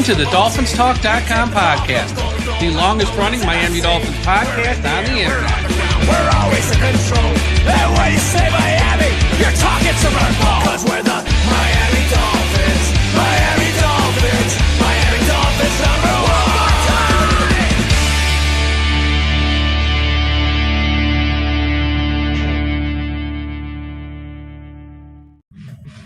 to the DolphinsTalk.com podcast, the longest-running Miami Dolphins podcast on the internet. We're always in control, and when you say Miami, you're talking to football. Because we're the Miami Dolphins, Miami Dolphins, Miami Dolphins #1.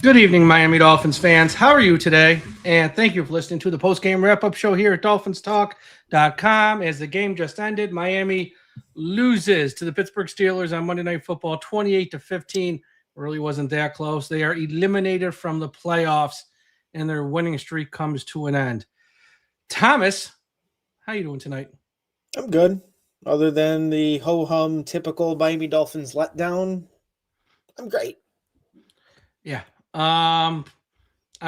Good evening, Miami Dolphins fans. How are you today? And thank you for listening to the post-game wrap-up show here at DolphinsTalk.com. As the game just ended, Miami loses to the Pittsburgh Steelers on Monday Night Football, 28-15. Really wasn't that close. They are eliminated from the playoffs, and their winning streak comes to an end. Thomas, how you doing tonight? I'm good. Other than the ho-hum typical Miami Dolphins letdown, I'm great. Yeah. I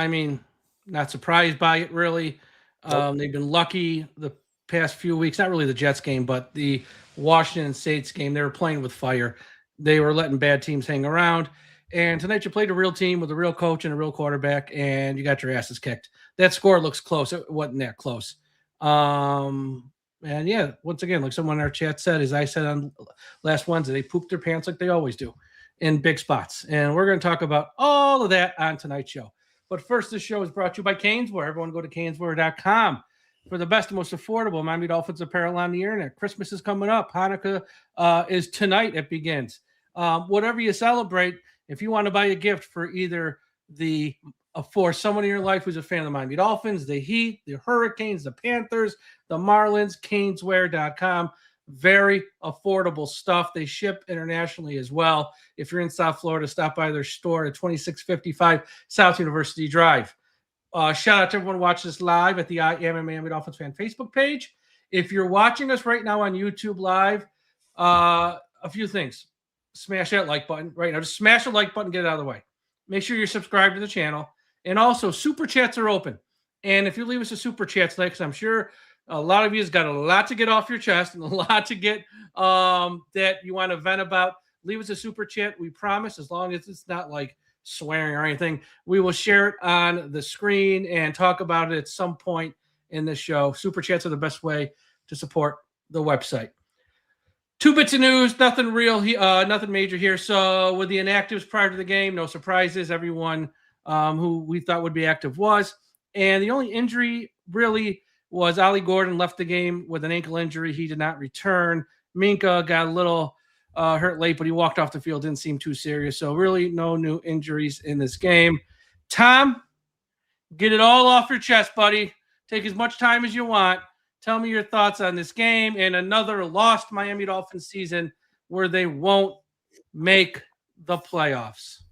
mean, not surprised by it, really. Nope. They've been lucky the past few weeks, not really the Jets game, but the Washington State's game. They were playing with fire. They were letting bad teams hang around. And tonight you played a real team with a real coach and a real quarterback, and you got your asses kicked. That score looks close. It wasn't that close. And yeah, once again, like someone in our chat said, as I said on last Wednesday, they pooped their pants like they always do in big spots. And we're going to talk about all of that on tonight's show. But first, this show is brought to you by Caneswear. Everyone go to Caneswear.com for the best and most affordable Miami Dolphins apparel on the internet. Christmas is coming up. Hanukkah is tonight. It begins. Whatever you celebrate, if you want to buy a gift for either for someone in your life who's a fan of the Miami Dolphins, the Heat, the Hurricanes, the Panthers, the Marlins, Caneswear.com. Very affordable stuff. They ship internationally as well. If you're in South Florida, stop by their store at 2655 South University Drive. Shout out to everyone watching us live at the I Am a Miami Dolphins fan Facebook page. If you're watching us right now on YouTube Live, a few things. Smash that like button right now. Just smash the like button, get it out of the way. Make sure you're subscribed to the channel. And also, super chats are open. And if you leave us a super chat tonight, because I'm sure a lot of you has got a lot to get off your chest and a lot to get that you want to vent about. Leave us a super chat. We promise, as long as it's not like swearing or anything, we will share it on the screen and talk about it at some point in the show. Super chats are the best way to support the website. 2 bits of news, nothing real, nothing major here. So with the inactives prior to the game, no surprises. Everyone who we thought would be active was. And the only injury really was Ollie Gordon left the game with an ankle injury. He did not return. Minka got a little hurt late, but he walked off the field. Didn't seem too serious. So really no new injuries in this game. Tom, get it all off your chest, buddy. Take as much time as you want. Tell me your thoughts on this game and another lost Miami Dolphins season where they won't make the playoffs.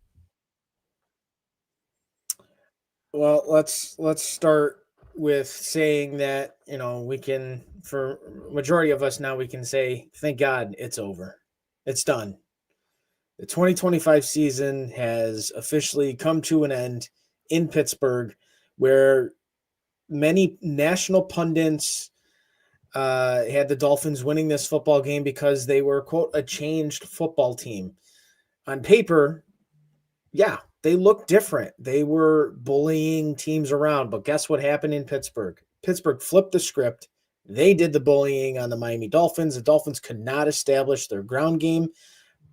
Well, let's start with saying that, we can, for majority of us now, we can say, thank God it's over. It's done. The 2025 season has officially come to an end in Pittsburgh, where many national pundits had the Dolphins winning this football game because they were, quote, a changed football team. On paper, yeah, they looked different. They were bullying teams around, but guess what happened in Pittsburgh? Pittsburgh flipped the script. They did the bullying on the Miami Dolphins. The Dolphins could not establish their ground game.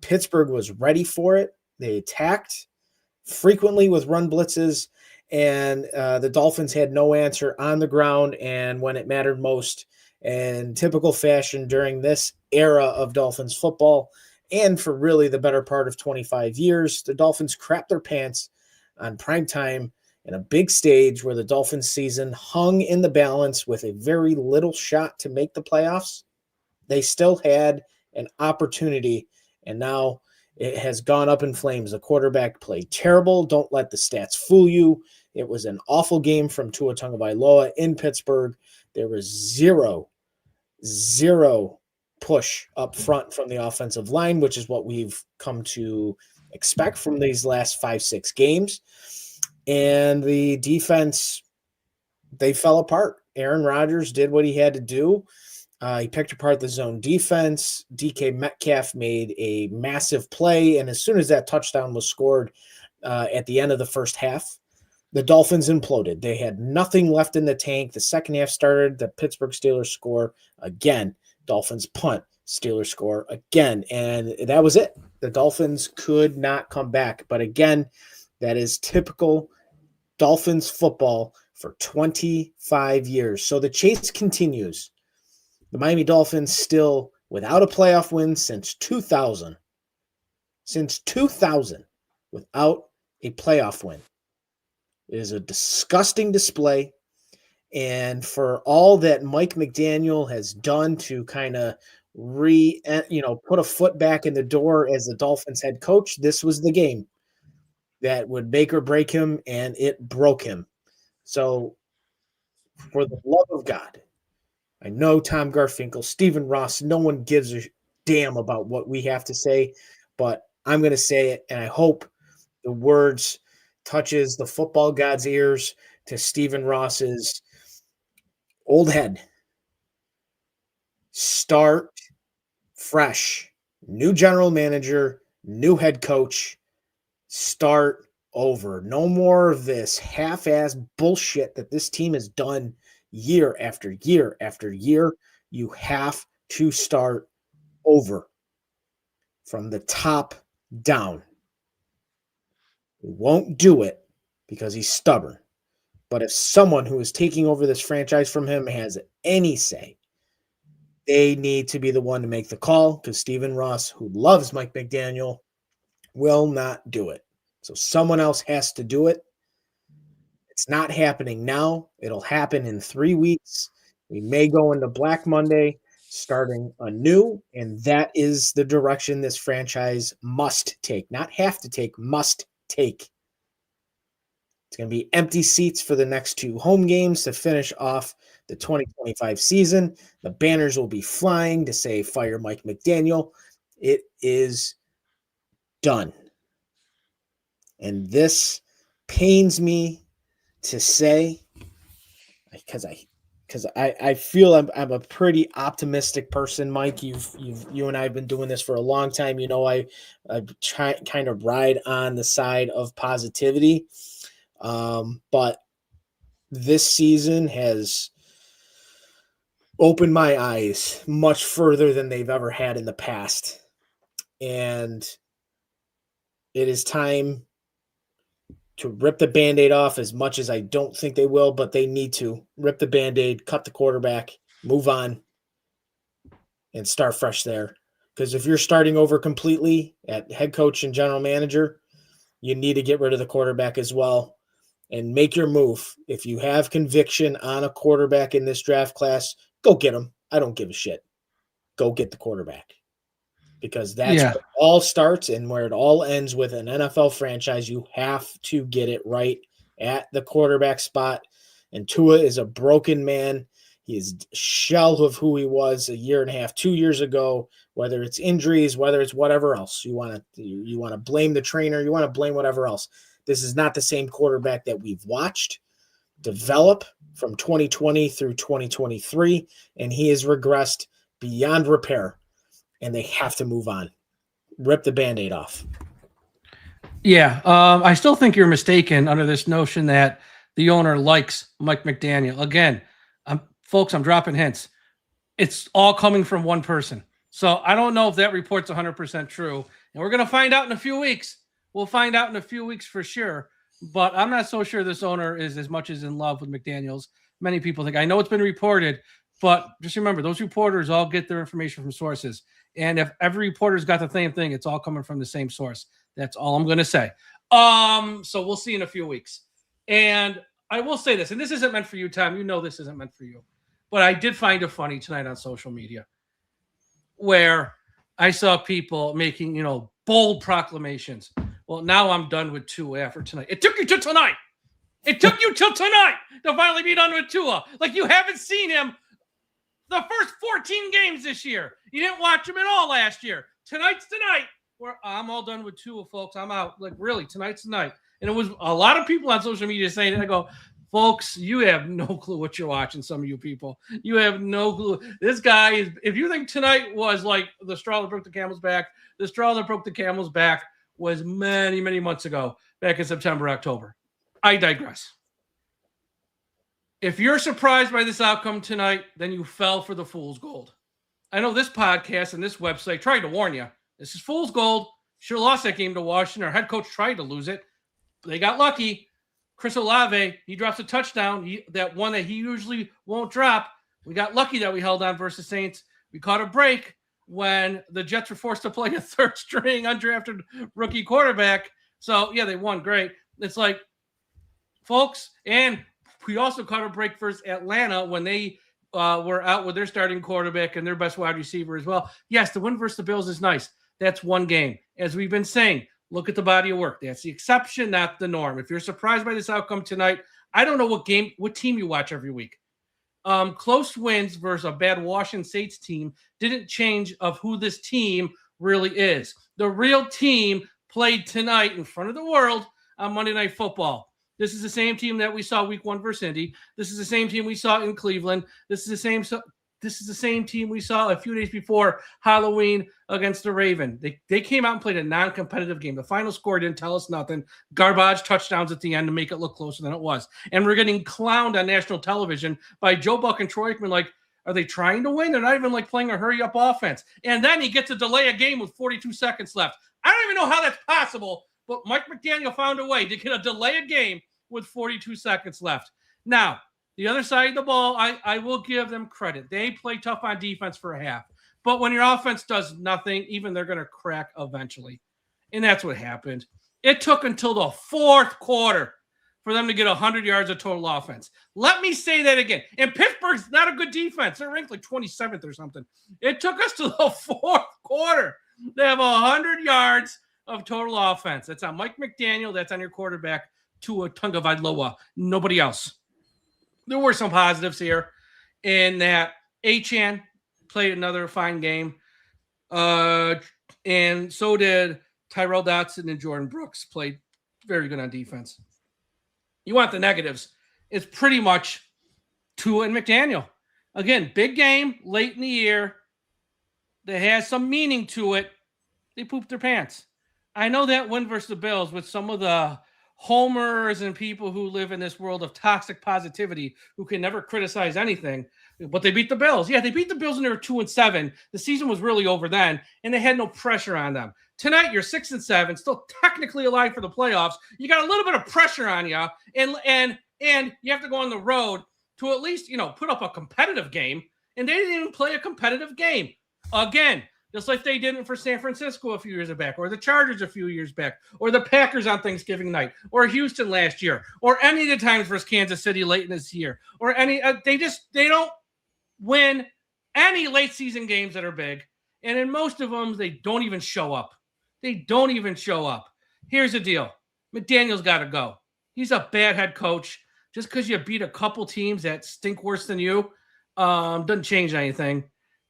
Pittsburgh was ready for it. They attacked frequently with run blitzes, and the Dolphins had no answer on the ground and when it mattered most. In typical fashion during this era of Dolphins football, and for really the better part of 25 years, the Dolphins crapped their pants on prime time in a big stage where the Dolphins season hung in the balance with a very little shot to make the playoffs. They still had an opportunity, and now it has gone up in flames. The quarterback played terrible. Don't let the stats fool you. It was an awful game from Tua Tagovailoa in Pittsburgh. There was zero push up front from the offensive line, which is what we've come to expect from these last 5-6 games. And the defense, they fell apart. Aaron Rodgers did what he had to do. He picked apart the zone defense. DK Metcalf made a massive play, and as soon as that touchdown was scored at the end of the first half, the Dolphins imploded. They had nothing left in the tank. The second half started, the Pittsburgh Steelers score again. Dolphins punt, Steelers score again. And that was it. The Dolphins could not come back. But again, that is typical Dolphins football for 25 years. So the chase continues. The Miami Dolphins still without a playoff win since 2000. Since 2000, without a playoff win. It is a disgusting display. And for all that Mike McDaniel has done to kind of put a foot back in the door as the Dolphins head coach, this was the game that would make or break him, and it broke him. So for the love of God, I know Tom Garfinkel, Stephen Ross, no one gives a damn about what we have to say, but I'm going to say it, and I hope the words touches the football god's ears to Stephen Ross's old head. Start fresh. New general manager, new head coach. Start over. No more of this half-ass bullshit that this team has done year after year after year. You have to start over from the top down. He won't do it because he's stubborn. But if someone who is taking over this franchise from him has any say, they need to be the one to make the call, because Stephen Ross, who loves Mike McDaniel, will not do it. So someone else has to do it. It's not happening now. It'll happen in 3 weeks. We may go into Black Monday, starting anew, and that is the direction this franchise must take. Not have to take, must take. It's going to be empty seats for the next 2 home games to finish off the 2025 season. The banners will be flying to say, "Fire Mike McDaniel." It is done. And this pains me to say, because I feel I'm a pretty optimistic person, Mike. You and I have been doing this for a long time. You know, I kind of ride on the side of positivity. But this season has opened my eyes much further than they've ever had in the past. And it is time to rip the Band-Aid off, as much as I don't think they will, but they need to rip the Band-Aid, cut the quarterback, move on, and start fresh there. Because if you're starting over completely at head coach and general manager, you need to get rid of the quarterback as well and make your move. If you have conviction on a quarterback in this draft class, go get him. I don't give a shit. Go get the quarterback. Because that's where it all starts and where it all ends with an NFL franchise. You have to get it right at the quarterback spot. And Tua is a broken man. He is a shell of who he was a year and a half, 2 years ago, whether it's injuries, whether it's whatever else. You want to blame the trainer. You want to blame whatever else. This is not the same quarterback that we've watched develop from 2020 through 2023, and he has regressed beyond repair. And they have to move on. Rip the Band-Aid off. Yeah, I still think you're mistaken under this notion that the owner likes Mike McDaniel. Again, folks, I'm dropping hints. It's all coming from one person. So I don't know if that report's 100% true. And we're going to find out in a few weeks. We'll find out in a few weeks for sure. But I'm not so sure this owner is as much as in love with McDaniels. Many people think. I know it's been reported, but just remember, those reporters all get their information from sources. And if every reporter's got the same thing, it's all coming from the same source. That's all I'm going to say. So we'll see in a few weeks. And I will say this, and this isn't meant for you, Tom. You know this isn't meant for you. But I did find it funny tonight on social media where I saw people making, bold proclamations. Well, now I'm done with Tua after tonight. It took you till tonight. It took you till tonight to finally be done with Tua. Like you haven't seen him the first 14 games this year. You didn't watch him at all last year. Tonight's tonight. I'm all done with Tua, folks. I'm out. Like, really, tonight's the night. And it was a lot of people on social media saying it. I go, folks, you have no clue what you're watching, some of you people. You have no clue. This guy is, if you think tonight was like the straw that broke the camel's back, the straw that broke the camel's back was many, many months ago, back in September, October. I digress. If you're surprised by this outcome tonight, then you fell for the fool's gold. I know this podcast and this website tried to warn you. This is fool's gold. Should have lost that game to Washington. Our head coach tried to lose it. They got lucky. Chris Olave, he drops a touchdown, that one that he usually won't drop. We got lucky that we held on versus Saints. We caught a break when the Jets were forced to play a third-string undrafted rookie quarterback. So, yeah, they won. Great. It's like, folks, and we also caught a break versus Atlanta when they were out with their starting quarterback and their best wide receiver as well. Yes, the win versus the Bills is nice. That's one game. As we've been saying, look at the body of work. That's the exception, not the norm. If you're surprised by this outcome tonight, I don't know what team you watch every week. Close wins versus a bad Washington State's team didn't change of who this team really is. The real team played tonight in front of the world on Monday Night Football. This is the same team that we saw week 1 versus Indy. This is the same team we saw in Cleveland. This is the same team we saw a few days before Halloween against the Ravens. They came out and played a non-competitive game. The final score didn't tell us nothing. Garbage touchdowns at the end to make it look closer than it was. And we're getting clowned on national television by Joe Buck and Troy Aikman like, are they trying to win? They're not even like playing a hurry-up offense. And then he gets to delay a game with 42 seconds left. I don't even know how that's possible, but Mike McDaniel found a way to get a delay a game with 42 seconds left. Now, the other side of the ball, I will give them credit. They play tough on defense for a half. But when your offense does nothing, even they're going to crack eventually. And that's what happened. It took until the fourth quarter for them to get 100 yards of total offense. Let me say that again. And Pittsburgh's not a good defense. They're ranked like 27th or something. It took us to the fourth quarter to have 100 yards of total offense. That's on Mike McDaniel. That's on your quarterback, Tua Tagovailoa. Nobody else. There were some positives here in that Achane played another fine game. And so did Tyrell Dotson and Jordan Brooks played very good on defense. You want the negatives. It's pretty much Tua and McDaniel. Again, big game late in the year that has some meaning to it. They pooped their pants. I know that win versus the Bills with some of the homers and people who live in this world of toxic positivity who can never criticize anything, but they beat the Bills. Yeah, they beat the Bills and they were 2-7. The season was really over then, and they had no pressure on them. Tonight, you're 6-7, still technically alive for the playoffs. You got a little bit of pressure on you, and you have to go on the road to at least, put up a competitive game, and they didn't even play a competitive game. Again, just like they didn't for San Francisco a few years back, or the Chargers a few years back, or the Packers on Thanksgiving night, or Houston last year, or any of the times versus Kansas City late in this year, or any. They don't win any late season games that are big, and in most of them, they don't even show up. They don't even show up. Here's the deal: McDaniel's got to go. He's a bad head coach. Just because you beat a couple teams that stink worse than you doesn't change anything.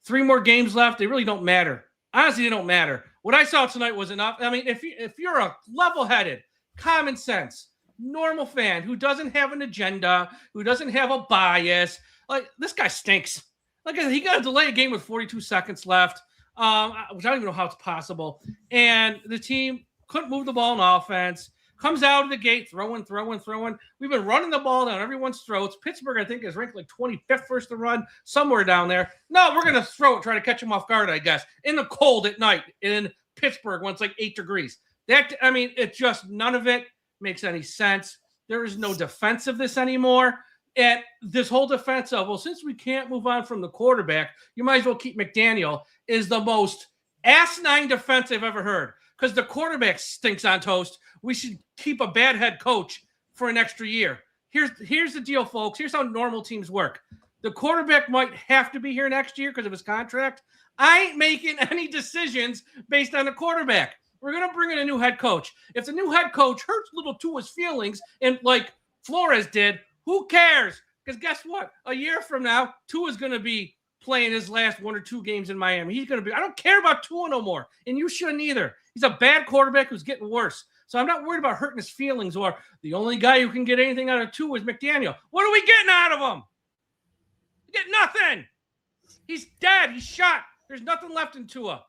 3 more games left. They really don't matter. Honestly, they don't matter. What I saw tonight was enough. I mean, if you're a level-headed, common sense, normal fan who doesn't have an agenda, who doesn't have a bias, like this guy stinks. Like I said, he got to delay a game with 42 seconds left, which I don't even know how it's possible. And the team couldn't move the ball in offense. Comes out of the gate, throwing. We've been running the ball down everyone's throats. Pittsburgh, I think, is ranked like 25th first to run, somewhere down there. No, we're going to throw it, try to catch them off guard, I guess, in the cold at night in Pittsburgh when it's like 8 degrees. It just, none of it makes any sense. There is no defense of this anymore. And this whole defense of, well, since we can't move on from the quarterback, you might as well keep McDaniel, is the most asinine defense I've ever heard. Because the quarterback stinks on toast. We should keep a bad head coach for an extra year. Here's the deal, folks. Here's how normal teams work. The quarterback might have to be here next year because of his contract. I ain't making any decisions based on the quarterback. We're going to bring in a new head coach. If the new head coach hurts little Tua's feelings, and like Flores did, who cares? Because guess what? A year from now, Tua's going to be playing his last 1 or 2 games in Miami. He's going to be, I don't care about Tua no more. And you shouldn't either. He's a bad quarterback who's getting worse. So I'm not worried about hurting his feelings, or the only guy who can get anything out of Tua is McDaniel. What are we getting out of him? We get nothing. He's dead. He's shot. There's nothing left in Tua.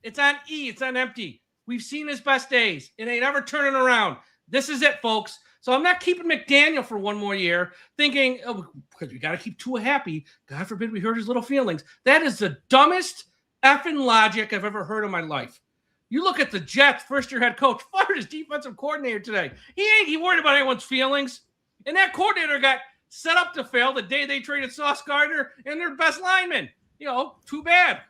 It's on E. It's on empty. We've seen his best days. It ain't ever turning around. This is it, folks. So I'm not keeping McDaniel for one more year thinking, oh, because we got to keep Tua happy. God forbid we hurt his little feelings. That is the dumbest effing logic I've ever heard in my life. You look at the Jets, first-year head coach, fired his defensive coordinator today. He worried about anyone's feelings. And that coordinator got set up to fail the day they traded Sauce Gardner and their best lineman. Too bad.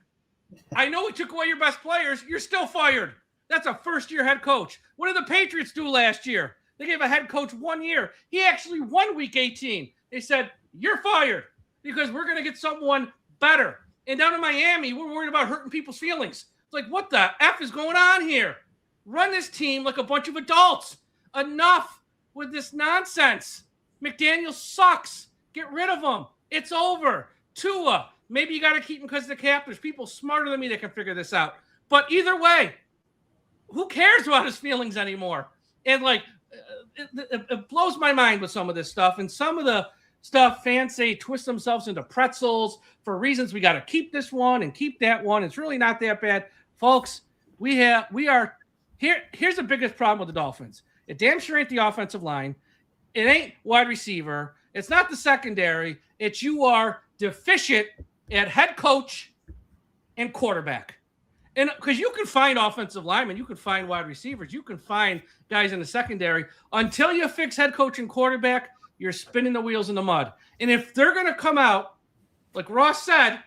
I know we took away your best players. You're still fired. That's a first-year head coach. What did the Patriots do last year? They gave a head coach 1 year. He actually won Week 18. They said, you're fired because we're going to get someone better. And down in Miami, we're worried about hurting people's feelings. It's like, what the F is going on here? Run this team like a bunch of adults. Enough with this nonsense. McDaniel sucks. Get rid of him. It's over. Tua, maybe you got to keep him because of the cap. There's people smarter than me that can figure this out. But either way, who cares about his feelings anymore? And it blows my mind with some of this stuff. And some of the stuff fans say twist themselves into pretzels for reasons we got to keep this one and keep that one. It's really not that bad. Folks, we are here. Here's the biggest problem with the Dolphins. It damn sure ain't the offensive line. It ain't wide receiver. It's not the secondary. It's you are deficient at head coach and quarterback. And because you can find offensive linemen, you can find wide receivers, you can find guys in the secondary. Until you fix head coach and quarterback, you're spinning the wheels in the mud. And if they're going to come out, like Ross said,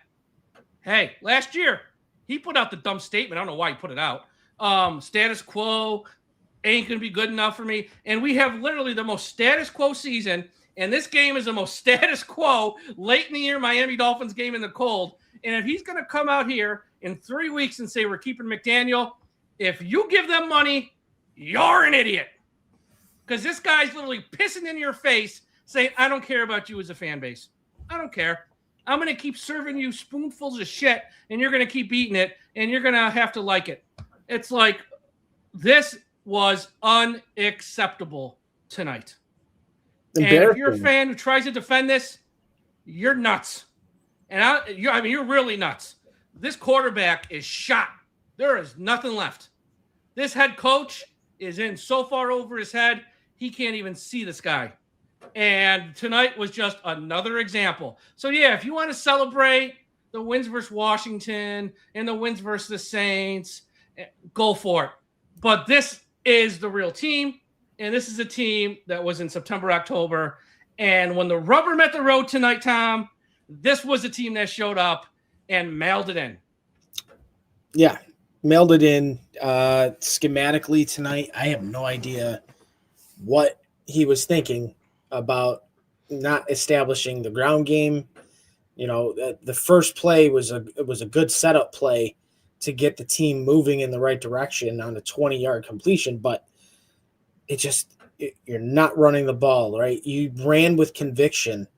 hey, last year, he put out the dumb statement. I don't know why he put it out. Status quo ain't going to be good enough for me. And we have literally the most status quo season. And this game is the most status quo late in the year Miami Dolphins game in the cold. And if he's going to come out here in 3 weeks and say we're keeping McDaniel, if you give them money, you're an idiot. Because this guy's literally pissing in your face saying, I don't care about you as a fan base. I don't care. I'm going to keep serving you spoonfuls of shit, and you're going to keep eating it, and you're going to have to like it. It's like, this was unacceptable tonight. And if you're a fan who tries to defend this, you're nuts. And you're really nuts. This quarterback is shot. There is nothing left. This head coach is in so far over his head, he can't even see this guy. And tonight was just another example. So, yeah, if you want to celebrate the wins versus Washington and the wins versus the Saints, go for it. But this is the real team, and this is a team that was in September, October. And when the rubber met the road tonight, Tom, this was a team that showed up and mailed it in. Yeah, mailed it in. Schematically tonight, I have no idea what he was thinking about not establishing the ground game. The first play was a good setup play to get the team moving in the right direction on a 20-yard completion, but you're not running the ball, right? You ran with conviction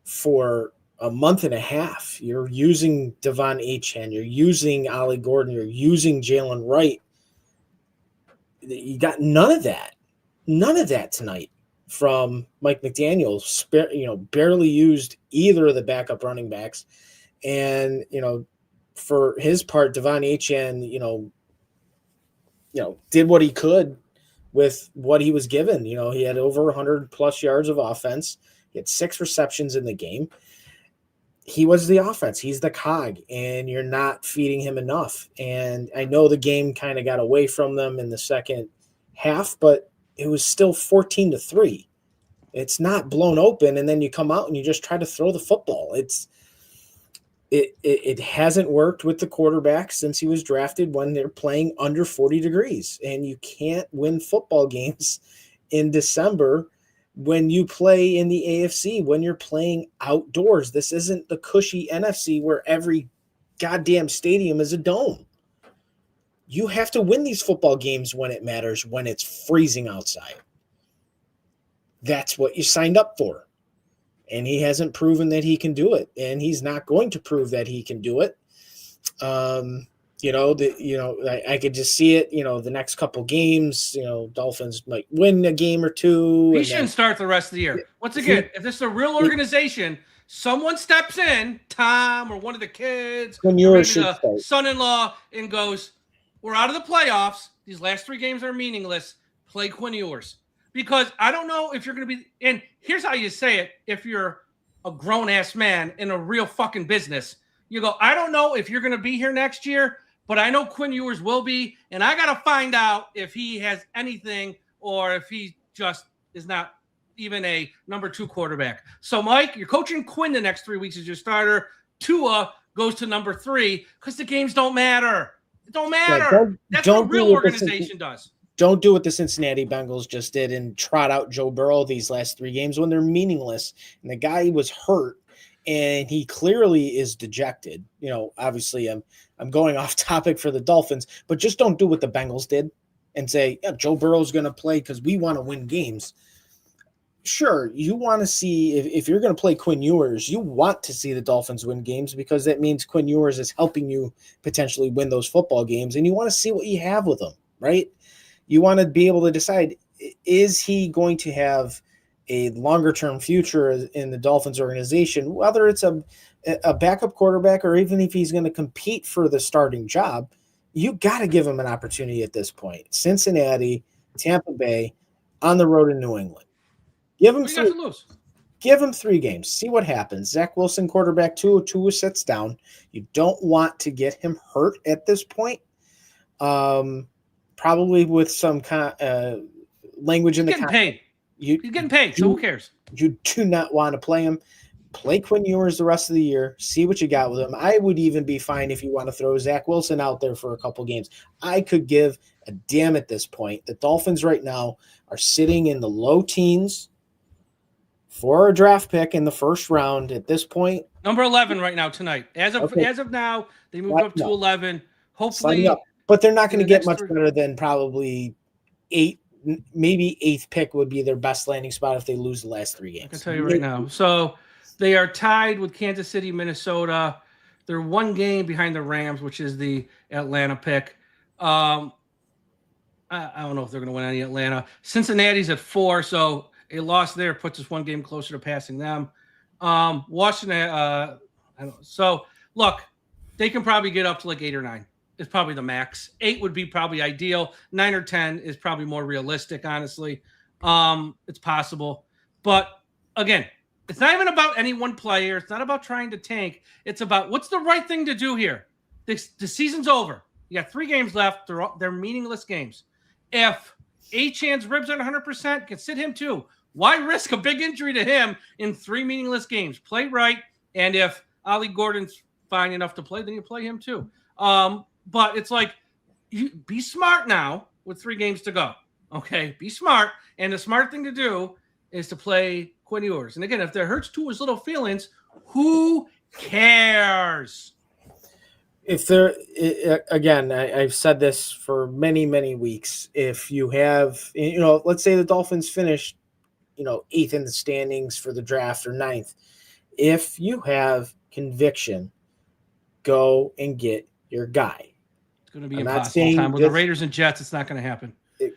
for a month and a half. You're using Devon Achane, you're using Ollie Gordon, you're using Jalen Wright. You got none of that tonight from Mike McDaniel. Barely used either of the backup running backs. And, for his part, Devon Achane, did what he could with what he was given. He had over 100 plus yards of offense. He had 6 receptions in the game. He was the offense. He's the cog, and you're not feeding him enough. And I know the game kind of got away from them in the second half, but it was still 14-3. It's not blown open, and then you come out and you just try to throw the football. It hasn't worked with the quarterback since he was drafted when they're playing under 40 degrees, and you can't win football games in December when you play in the AFC, when you're playing outdoors. This isn't the cushy NFC where every goddamn stadium is a dome. You have to win these football games when it matters, when it's freezing outside. That's what you signed up for. And he hasn't proven that he can do it. And he's not going to prove that he can do it. I could just see it, the next couple games, Dolphins might win a game or two. He shouldn't start the rest of the year. Once again, if this is a real organization, someone steps in, Tom or one of the kids, or maybe the son-in-law, and goes, we're out of the playoffs. These last 3 games are meaningless. Play Quinn Ewers. because I don't know if you're going to be, and here's how you say it if you're a grown-ass man in a real fucking business. You go, I don't know if you're going to be here next year, but I know Quinn Ewers will be, and I got to find out if he has anything or if he just is not even a number 2 quarterback. So, Mike, you're coaching Quinn the next 3 weeks as your starter. Tua goes to number 3 because the games don't matter. It don't matter. That's what a real organization does. Don't do what the Cincinnati Bengals just did and trot out Joe Burrow these last 3 games when they're meaningless. And the guy was hurt, and he clearly is dejected. You know, obviously I'm going off topic for the Dolphins, but just don't do what the Bengals did and say, yeah, Joe Burrow's going to play because we want to win games. Sure, you want to see if you're going to play Quinn Ewers, you want to see the Dolphins win games because that means Quinn Ewers is helping you potentially win those football games, and you want to see what you have with him, right? You want to be able to decide, is he going to have a longer-term future in the Dolphins organization, whether it's a backup quarterback or even if he's going to compete for the starting job. You got to give him an opportunity at this point. Cincinnati, Tampa Bay, on the road in New England. Give him 3 games. See what happens. Zach Wilson, quarterback, Tua sits down. You don't want to get him hurt at this point. Probably with some kind of language in the getting paid. He's getting paid, so who cares? You do not want to play him. Play Quinn Ewers the rest of the year. See what you got with him. I would even be fine if you want to throw Zach Wilson out there for a couple games. I could give a damn at this point. The Dolphins right now are sitting in the low teens for a draft pick in the first round at this point. Number 11 right now tonight. As of now, they moved up to 11. Hopefully, but they're not going to get much better than probably 8, maybe 8th pick would be their best landing spot if they lose the last 3 games. I can tell you right now. So they are tied with Kansas City, Minnesota. They're 1 game behind the Rams, which is the Atlanta pick. I don't know if they're going to win any Atlanta. Cincinnati's at 4, so a loss there puts us 1 game closer to passing them. Washington, I don't know. So, look, they can probably get up to like 8 or 9. It's probably the max. 8 would be probably ideal. 9 or 10 is probably more realistic, honestly. It's possible. But, again, it's not even about any one player. It's not about trying to tank. It's about what's the right thing to do here. The season's over. You got 3 games left. They're meaningless games. If Achan's ribs aren't 100%, can sit him too. Why risk a big injury to him in 3 meaningless games? Play right, and if Ollie Gordon's fine enough to play, then you play him too. But it's like, you be smart now with 3 games to go. Okay, be smart, and the smart thing to do is to play Quinn Ewers. And again, if that hurts Tua's little feelings, who cares? If there, again, I've said this for many, many weeks. If you have, let's say the Dolphins finish, 8th in the standings for the draft or 9th. If you have conviction, go and get your guy. It's going to be impossible time with the Raiders and Jets. It's not going to happen. It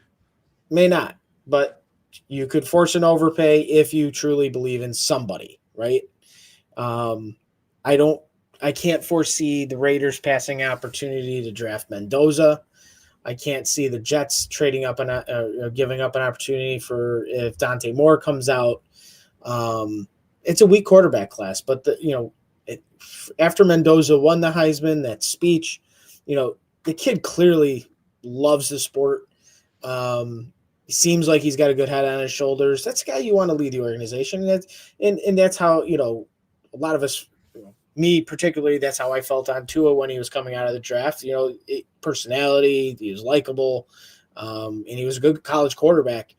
may not, but you could force an overpay if you truly believe in somebody, right? I can't foresee the Raiders passing an opportunity to draft Mendoza. I can't see the Jets trading up giving up an opportunity for if Dante Moore comes out. It's a weak quarterback class, but after Mendoza won the Heisman, that speech, the kid clearly loves the sport. He seems like he's got a good head on his shoulders. That's the guy you want to lead the organization. And that's how, a lot of us, me particularly, that's how I felt on Tua when he was coming out of the draft. Personality, he was likable, and he was a good college quarterback.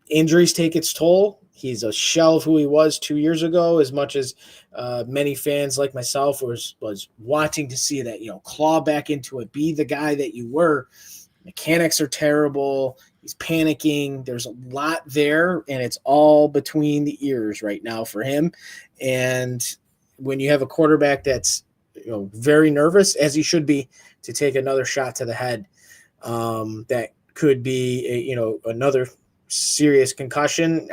Injuries take its toll. He's a shell of who he was 2 years ago, as much as many fans like myself was wanting to see that, claw back into it, be the guy that you were. Mechanics are terrible. He's panicking. There's a lot there, and it's all between the ears right now for him. And when you have a quarterback that's very nervous, as he should be, to take another shot to the head, that could be another serious concussion.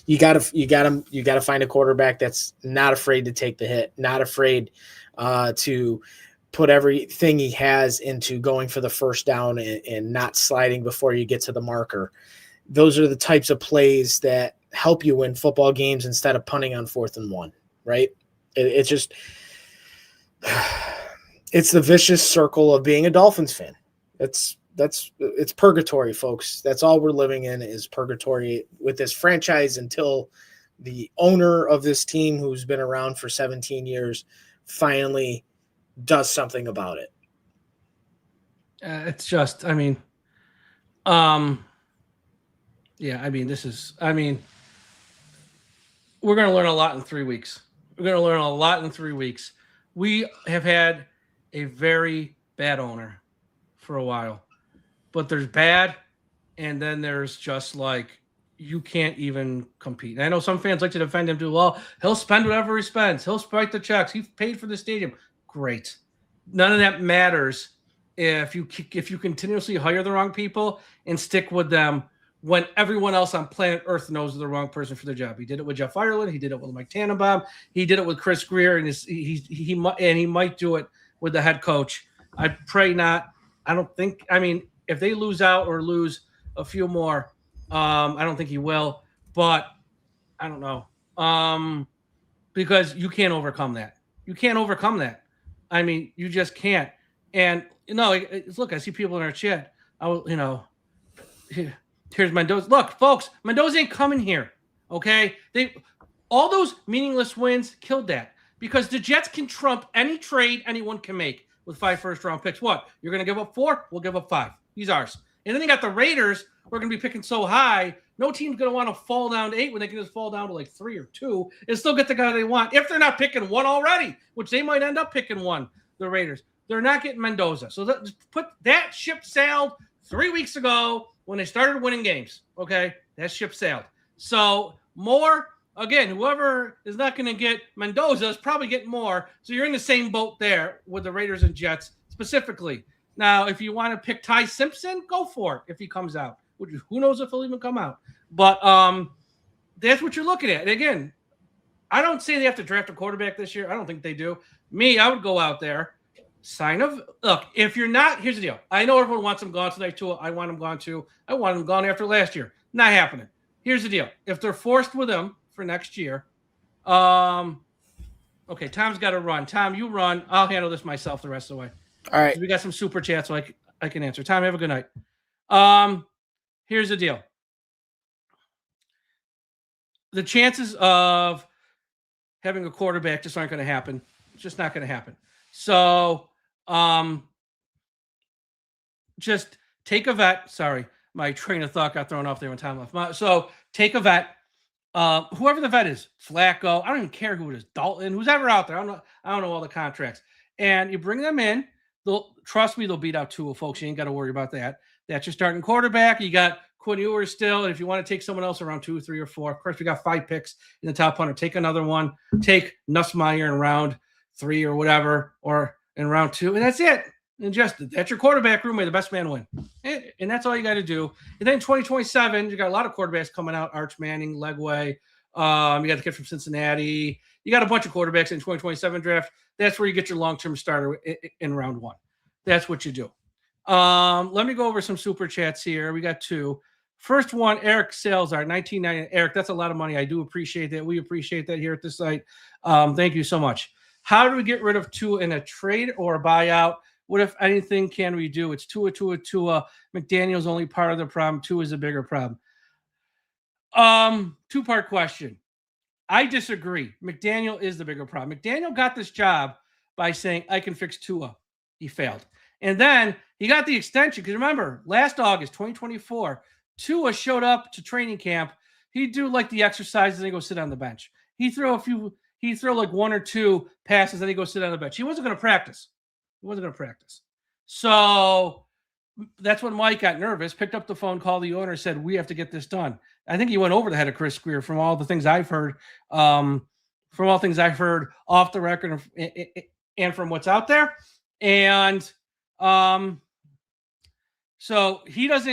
You gotta find a quarterback that's not afraid to take the hit, not afraid to put everything he has into going for the first down and not sliding before you get to the marker. Those are the types of plays that help you win football games instead of punting on 4th and 1, right? It's just it's the vicious circle of being a Dolphins fan. It's purgatory, folks. That's all we're living in is purgatory with this franchise until the owner of this team, who's been around for 17 years, finally does something about it. It's just, I mean, yeah, I mean, we're going to learn a lot in 3 weeks. We're going to learn a lot in 3 weeks. We have had a very bad owner for a while, but there's bad, and then there's just like, you can't even compete. And I know some fans like to defend him too. Well, he'll spend whatever he spends. He'll write the checks. He paid for the stadium. Great. None of that matters if you continuously hire the wrong people and stick with them when everyone else on planet Earth knows they're the wrong person for the job. He did it with Jeff Ireland. He did it with Mike Tannenbaum. He did it with Chris Greer, and he might do it with the head coach. I pray not. I don't think. I mean, if they lose out or lose a few more, I don't think he will. But I don't know, because you can't overcome that. You can't overcome that. I mean, you just can't. And look, I see people in our chat. Here's Mendoza. Look, folks, Mendoza ain't coming here. Okay, all those meaningless wins killed that because the Jets can trump any trade anyone can make with 5 first-round picks. What? You're going to give up 4? We'll give up 5. He's ours. And then you got the Raiders. We're going to be picking so high. No team's going to want to fall down to 8 when they can just fall down to like 3 or 2 and still get the guy they want if they're not picking 1 already, which they might end up picking 1. The Raiders. They're not getting Mendoza. So put that ship sailed 3 weeks ago when they started winning games. Okay, that ship sailed. So more, again, whoever is not going to get Mendoza is probably getting more. So you're in the same boat there with the Raiders and Jets specifically. Now, if you want to pick Ty Simpson, go for it if he comes out. Who knows if he'll even come out. But that's what you're looking at. And again, I don't say they have to draft a quarterback this year. I don't think they do. I would go out there. Look, if you're not, here's the deal. I know everyone wants him gone tonight too. I want him gone too. I want him gone after last year. Not happening. Here's the deal. If they're forced with him for next year, okay, Tom's got to run. Tom, you run. I'll handle this myself the rest of the way. All right. So we got some super chats so I can answer. Tom, have a good night. Here's the deal. The chances of having a quarterback just aren't going to happen. It's just not going to happen. So just take a vet. Sorry, my train of thought got thrown off there when Tom left. So take a vet. Whoever the vet is, Flacco. I don't even care who it is. Dalton, who's ever out there. I don't know all the contracts. And you bring them in. Trust me, they'll beat out Tua, folks. You ain't got to worry about that. That's your starting quarterback. You got Quinn Ewers still. And if you want to take someone else around 2, 3, or 4, of course, we got 5 picks in the top 100. Take another one. Take Nussmeier in round 3 or whatever, or in round 2, and that's it. And just that's your quarterback room. May the best man win, and that's all you got to do. And then 2027, you got a lot of quarterbacks coming out: Arch Manning, Legway. You got the kid from Cincinnati. You got a bunch of quarterbacks in 2027 draft. That's where you get your long-term starter in round 1. That's what you do. Let me go over some super chats here. We got 2. First one, Eric Salazar, 1990. Eric, that's a lot of money. I do appreciate that. We appreciate that here at the site. Thank you so much. How do we get rid of Tua in a trade or a buyout? What, if anything, can we do? It's Tua. McDaniel's only part of the problem. Tua is a bigger problem. 2-part question. I disagree. McDaniel is the bigger problem. McDaniel got this job by saying, I can fix Tua. He failed. And then he got the extension. Because remember, last August, 2024, Tua showed up to training camp. He'd do like the exercises and he'd go sit on the bench. He'd throw like 1 or 2 passes, then he'd go sit on the bench. He wasn't going to practice. So that's when Mike got nervous, picked up the phone, called the owner, said, we have to get this done. I think he went over the head of Chris Greer from all the things I've heard, off the record and from what's out there. And so he hitched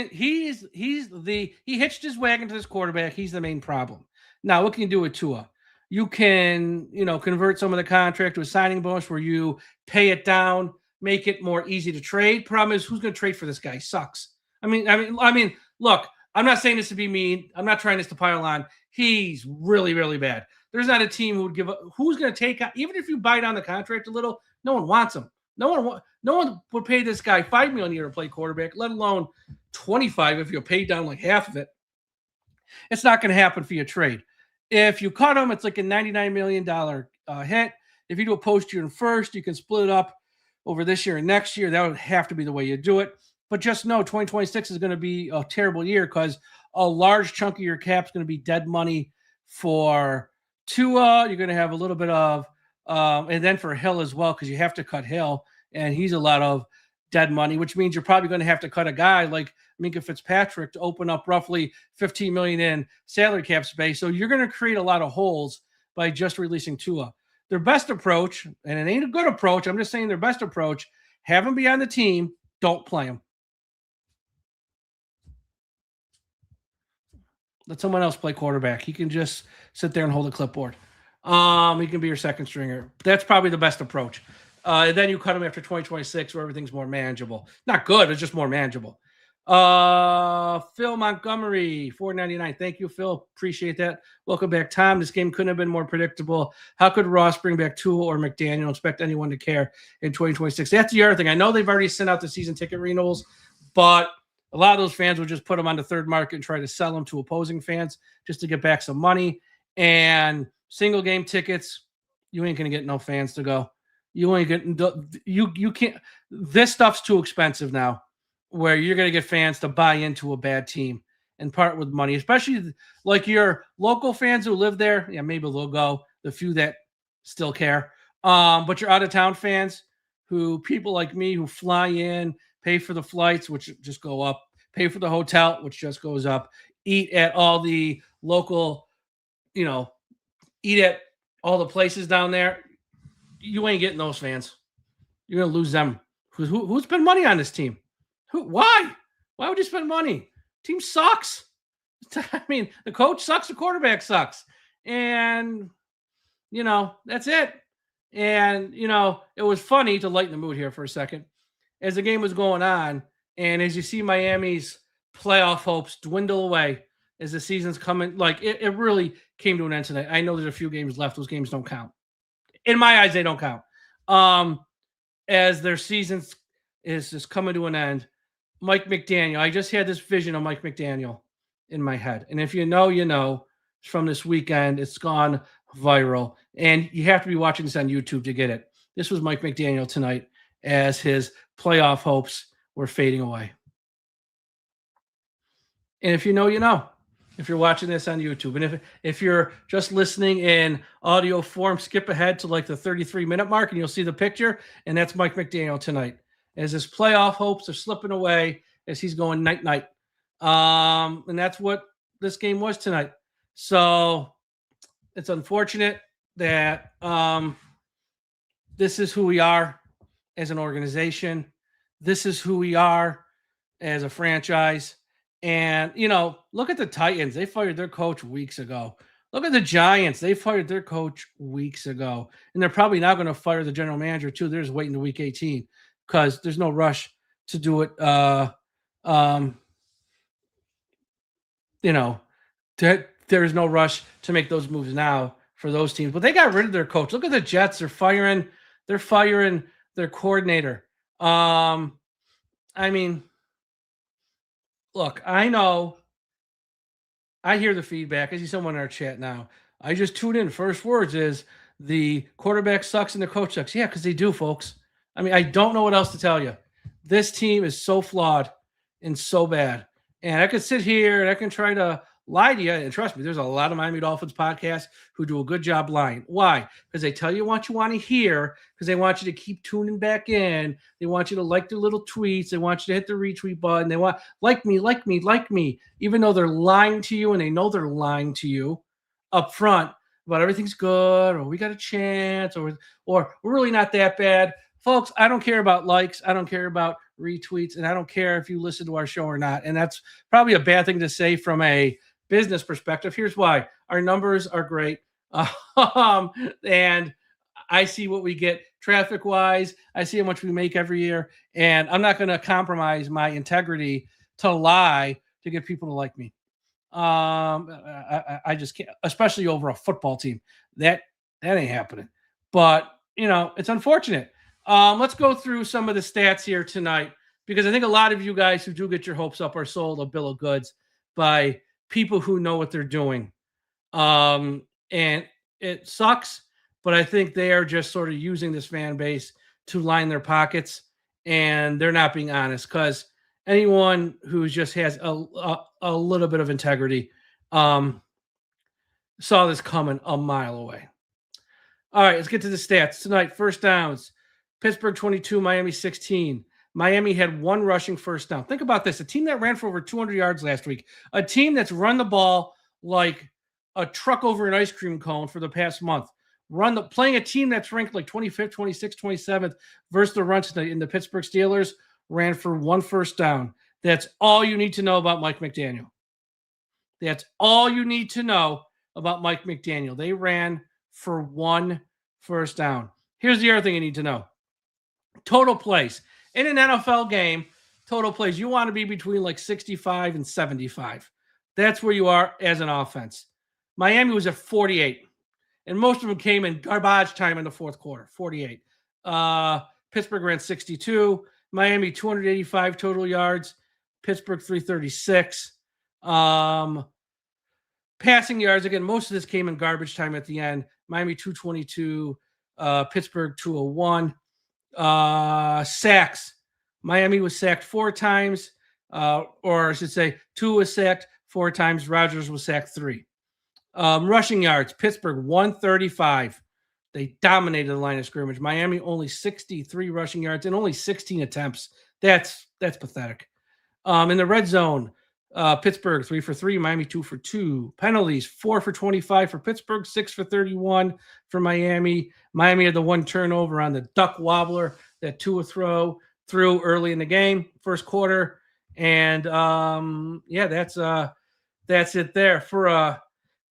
his wagon to this quarterback. He's the main problem. Now, what can you do with Tua? You can, convert some of the contract to a signing bonus where you pay it down make it more easy to trade. Problem is, who's going to trade for this guy? He sucks. I mean, look, I'm not saying this to be mean. I'm not trying this to pile on. He's really, really bad. There's not a team who would give up. Who's going to take out, even if you buy down the contract a little, no one wants him. No one would pay this guy $5 million a year to play quarterback, let alone 25 if you pay down like half of it. It's not going to happen for your trade. If you cut him, it's like a $99 million hit. If you do a post year and first, you can split it up over this year and next year. That would have to be the way you do it. But just know 2026 is going to be a terrible year because a large chunk of your cap is going to be dead money for Tua. You're going to have a little bit of, and then for Hill as well, because you have to cut Hill, and he's a lot of dead money, which means you're probably going to have to cut a guy like Minkah Fitzpatrick to open up roughly $15 million in salary cap space. So you're going to create a lot of holes by just releasing Tua. Their best approach, and it ain't a good approach, I'm just saying their best approach, have him be on the team, don't play him. Let someone else play quarterback. He can just sit there and hold a clipboard. He can be your second stringer. That's probably the best approach. And then you cut him after 2026 where everything's more manageable. Not good, it's just more manageable. Phil Montgomery, $4.99. Thank you, Phil. Appreciate that. Welcome back, Tom. This game couldn't have been more predictable. How could Ross bring back Tua or McDaniel? Expect anyone to care in 2026? That's the other thing. I know they've already sent out the season ticket renewals, but a lot of those fans would just put them on the third market and try to sell them to opposing fans just to get back some money. And single game tickets, you ain't going to get no fans to go. You ain't getting, you can't, this stuff's too expensive now where you're going to get fans to buy into a bad team and part with money, especially like your local fans who live there. Yeah, maybe they'll go, the few that still care. But your out of town fans who people like me who fly in, pay for the flights, which just go up, pay for the hotel, which just goes up, eat at all the local, eat at all the places down there. You ain't getting those fans. You're going to lose them. Who spent money on this team? Why? Why would you spend money? Team sucks. I mean, the coach sucks, the quarterback sucks. And, that's it. And, it was funny to lighten the mood here for a second. As the game was going on, and as you see Miami's playoff hopes dwindle away as the season's coming, like it really came to an end tonight. I know there's a few games left. Those games don't count. In my eyes, they don't count. As their season is just coming to an end, Mike McDaniel, I just had this vision of Mike McDaniel in my head. And if you know, from this weekend, it's gone viral. And you have to be watching this on YouTube to get it. This was Mike McDaniel tonight as his playoff hopes were fading away. And if you know, if you're watching this on YouTube, and if you're just listening in audio form, skip ahead to like the 33-minute mark and you'll see the picture, and that's Mike McDaniel tonight as his playoff hopes are slipping away as he's going night-night. And that's what this game was tonight. So it's unfortunate that this is who we are as an organization. This is who we are as a franchise. And, look at the Titans. They fired their coach weeks ago. Look at the Giants. They fired their coach weeks ago. And they're probably not going to fire the general manager, too. They're just waiting to week 18 because there's no rush to do it. There's no rush to make those moves now for those teams. But they got rid of their coach. Look at the Jets. They're firing their coordinator. Look, I know. I hear the feedback. I see someone in our chat now. I just tuned in. First words is the quarterback sucks and the coach sucks. Yeah, because they do, folks. I don't know what else to tell you. This team is so flawed and so bad. And I could sit here and I can try to lie to you. And trust me, there's a lot of Miami Dolphins podcasts who do a good job lying. Why? Because they tell you what you want to hear, because they want you to keep tuning back in. They want you to like their little tweets. They want you to hit the retweet button. They want, like me, even though they're lying to you and they know they're lying to you up front about everything's good or we got a chance or we're really not that bad. Folks, I don't care about likes. I don't care about retweets. And I don't care if you listen to our show or not. And that's probably a bad thing to say from a business perspective. Here's why. Our numbers are great. And I see what we get traffic wise. I see how much we make every year, and I'm not going to compromise my integrity to lie to get people to like me. I just can't, especially over a football team. That ain't happening. But it's unfortunate. Let's go through some of the stats here tonight, because I think a lot of you guys who do get your hopes up are sold a bill of goods by people who know what they're doing. And it sucks, but I think they are just sort of using this fan base to line their pockets, and they're not being honest, because anyone who just has a little bit of integrity saw this coming a mile away. All right, let's get to the stats tonight. First downs: Pittsburgh 22, Miami 16. Miami had 1 rushing first down. Think about this: a team that ran for over 200 yards last week, a team that's run the ball like a truck over an ice cream cone for the past month, playing a team that's ranked like 25th, 26th, 27th versus the run tonight in the Pittsburgh Steelers, ran for 1 first down. That's all you need to know about Mike McDaniel. That's all you need to know about Mike McDaniel. They ran for 1 first down. Here's the other thing you need to know. Total plays. In an NFL game, total plays, you want to be between like 65 and 75. That's where you are as an offense. Miami was at 48, and most of them came in garbage time in the fourth quarter, 48. Pittsburgh ran 62. Miami 285 total yards. Pittsburgh 336. Passing yards, again, most of this came in garbage time at the end. Miami 222, Pittsburgh 201. Sacks. Miami was sacked 4 times, or I should say 2 was sacked 4 times. Rodgers was sacked 3. Rushing yards, Pittsburgh 135. They dominated the line of scrimmage. Miami only 63 rushing yards and only 16 attempts. That's pathetic. In the red zone, Pittsburgh 3 for 3, Miami 2 for 2. Penalties 4 for 25 for Pittsburgh, 6 for 31 for Miami. Miami had the 1 turnover on the duck wobbler that Tua threw early in the game, first quarter. And that's it there for a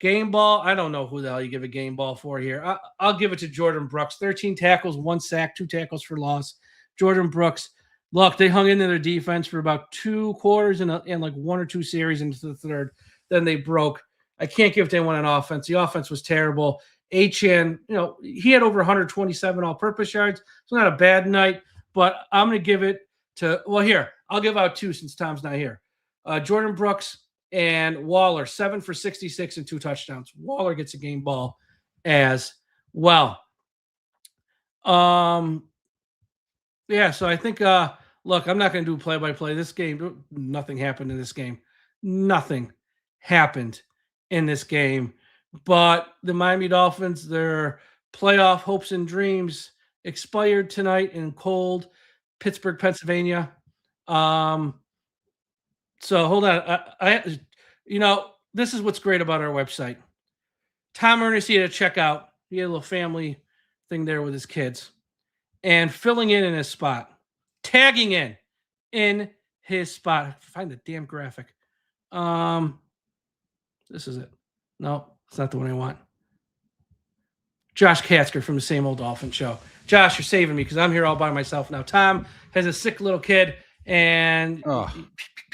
game ball. I don't know who the hell you give a game ball for here. I'll give it to Jordan Brooks. 13 tackles, 1 sack, 2 tackles for loss. Jordan Brooks. Look, they hung into their defense for about 2 quarters and like 1 or 2 series into the third. Then they broke. I can't give anyone an offense. The offense was terrible. Achane, he had over 127 all-purpose yards. It's not a bad night, but I'm going to give it to, here, I'll give out 2 since Tom's not here. Jordan Brooks and Waller, 7 for 66 and 2 touchdowns. Waller gets a game ball as well. So I think, look, I'm not going to do play-by-play. This game, nothing happened in this game. Nothing happened in this game. But the Miami Dolphins, their playoff hopes and dreams expired tonight in cold Pittsburgh, Pennsylvania. So hold on. This is what's great about our website. Tom Ernest, he had to check out. He had a little family thing there with his kids. And filling in his spot. Tagging in his spot. Find the damn graphic. This is it. No, it's not the one I want. Josh Katzker from the Same Old Dolphin Show. Josh, you're saving me because I'm here all by myself now. Tom has a sick little kid, and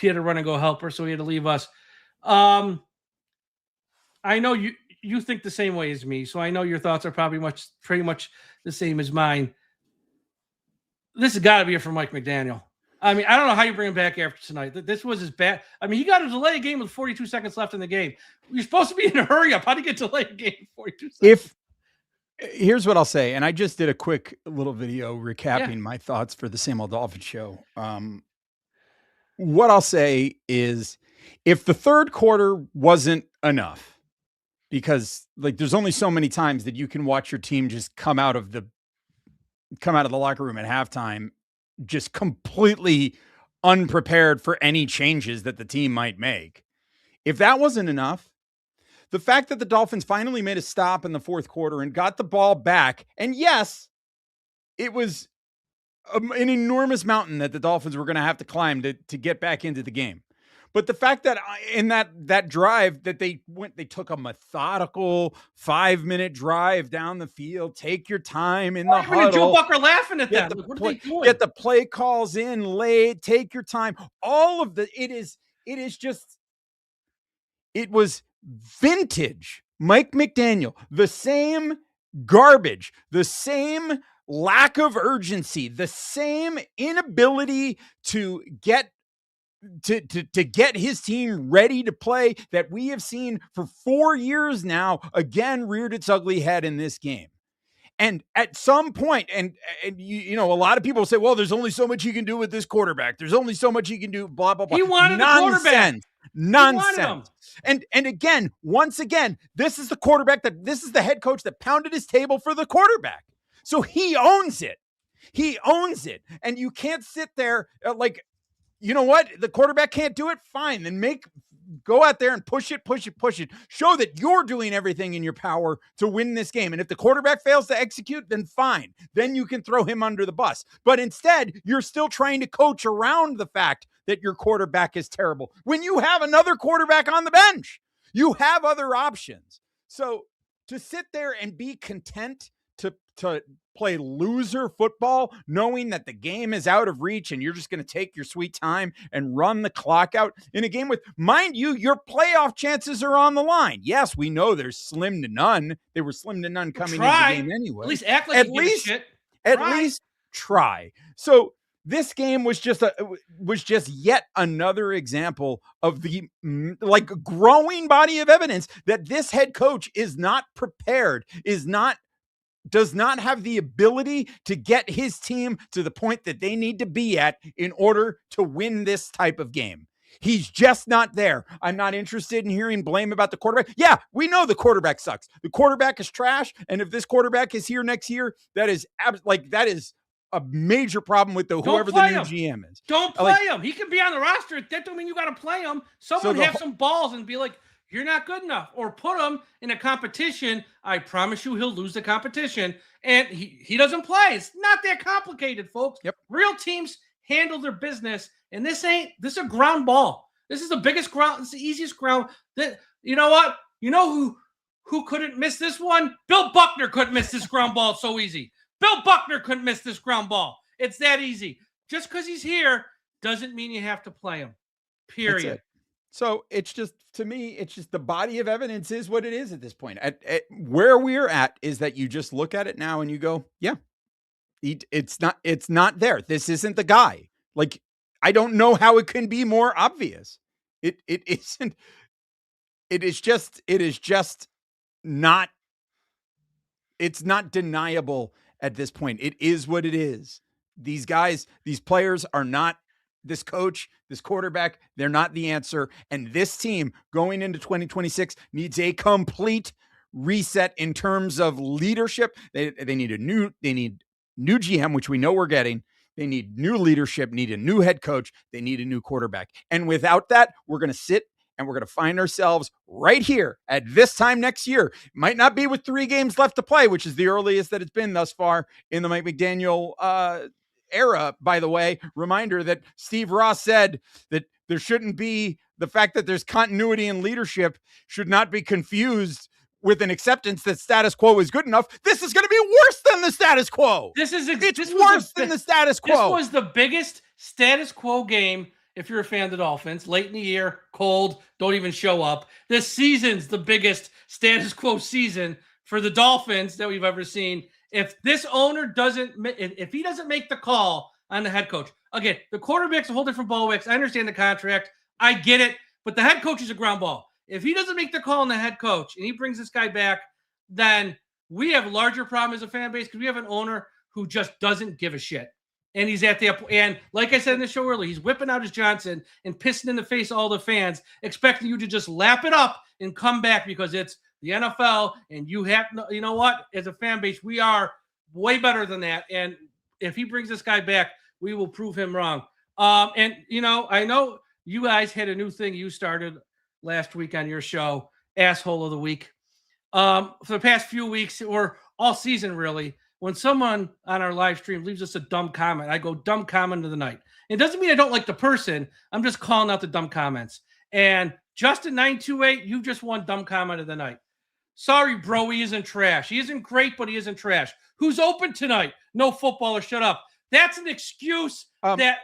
he had to run and go help her, so he had to leave us. I know you think the same way as me, so I know your thoughts are probably pretty much the same as mine. This has got to be it for Mike McDaniel. I mean, I don't know how you bring him back after tonight. This was his bad. I mean, he got to delay a game with 42 seconds left in the game. You're supposed to be in a hurry up. How do you get delayed a game 42 seconds? Here's what I'll say, and I just did a quick little video recapping my thoughts for the Same Old Dolphin Show. What I'll say is, if the third quarter wasn't enough, because there's only so many times that you can watch your team just come out of the locker room at halftime just completely unprepared for any changes that the team might make. If that wasn't enough, the fact that the Dolphins finally made a stop in the fourth quarter and got the ball back, and yes, it was an enormous mountain that the Dolphins were going to have to climb to get back into the game. But the fact that in that drive that they took a methodical 5-minute drive down the field, take your time in the huddle. Joe Bucker laughing at them. What are they doing? Get the play calls in late, take your time. All of it was vintage Mike McDaniel, the same garbage, the same lack of urgency, the same inability to get his team ready to play that we have seen for 4 years now, again reared its ugly head in this game. And at some point, and you know, a lot of people say, well, there's only so much you can do with this quarterback. There's only so much you can do, blah, blah, blah. He wanted a quarterback. Nonsense. And again, once again, this is the head coach that pounded his table for the quarterback. So he owns it. And you can't sit there like, you know what? The quarterback can't do it. Fine. Then go out there and push it. Show that you're doing everything in your power to win this game. And if the quarterback fails to execute, then fine. Then you can throw him under the bus. But instead, you're still trying to coach around the fact that your quarterback is terrible. When you have another quarterback on the bench, you have other options. So to sit there and be content to play loser football, knowing that the game is out of reach and you're just going to take your sweet time and run the clock out in a game with, mind you, your playoff chances are on the line. Yes, we know there's slim to none. They were slim to none coming into the game anyway. At least act like you give a shit. At least try. So this game was just yet another example of the growing body of evidence that this head coach is not prepared, does not have the ability to get his team to the point that they need to be at in order to win this type of game. He's just not there. I'm not interested in hearing blame about the quarterback. Yeah, we know the quarterback sucks. The quarterback is trash. And if this quarterback is here next year, that is a major problem with whoever the new GM is. Don't play him. He can be on the roster. That don't mean you got to play him. Someone have some balls and be like, you're not good enough, or put him in a competition. I promise you he'll lose the competition, and he doesn't play. It's not that complicated, folks. Yep. Real teams handle their business, and this is a ground ball. This is the biggest ground. It's the easiest ground. You know what? You know who couldn't miss this one? Bill Buckner couldn't miss this ground ball. It's so easy. Bill Buckner couldn't miss this ground ball. It's that easy. Just because he's here doesn't mean you have to play him. Period. So it's just, to me, it's just the body of evidence is what it is at this point. At where we're at is that you just look at it now and you go, yeah, it's not there. This isn't the guy. Like, I don't know how it can be more obvious. It isn't. It is just not. It's not deniable at this point. It is what it is. These guys, these players are not. This coach, this quarterback, they're not the answer. And this team going into 2026 needs a complete reset in terms of leadership. They need new GM, which we know we're getting. They need new leadership, need a new head coach. They need a new quarterback. And without that, we're going to sit and we're going to find ourselves right here at this time next year. Might not be with 3 games left to play, which is the earliest that it's been thus far in the Mike McDaniel era. By the way, reminder that Steve Ross said that there shouldn't be, the fact that there's continuity in leadership should not be confused with an acceptance that status quo is good enough. This is going to be worse than the status quo. It's worse than the status quo. This was the biggest status quo game. If you're a fan of the Dolphins, late in the year, cold, don't even show up. This season's the biggest status quo season for the Dolphins that we've ever seen. If this owner if he doesn't make the call on the head coach, again, the quarterback's a whole different ball wax. I understand the contract. I get it. But the head coach is a ground ball. If he doesn't make the call on the head coach and he brings this guy back, then we have a larger problem as a fan base because we have an owner who just doesn't give a shit. And he's at the – and like I said in the show earlier, he's whipping out his Johnson and pissing in the face of all the fans, expecting you to just lap it up and come back because it's the NFL and you have – you know what? As a fan base, we are way better than that. And if he brings this guy back, we will prove him wrong. And, you know, I know you guys had a new thing you started last week on your show, Asshole of the Week. For the past few weeks or all season, really, when someone on our live stream leaves us a dumb comment, I go dumb comment of the night. It doesn't mean I don't like the person. I'm just calling out the dumb comments. And Justin928, you just won dumb comment of the night. Sorry, bro, he isn't trash. He isn't great, but he isn't trash. Who's open tonight? No footballer, shut up. That's an excuse that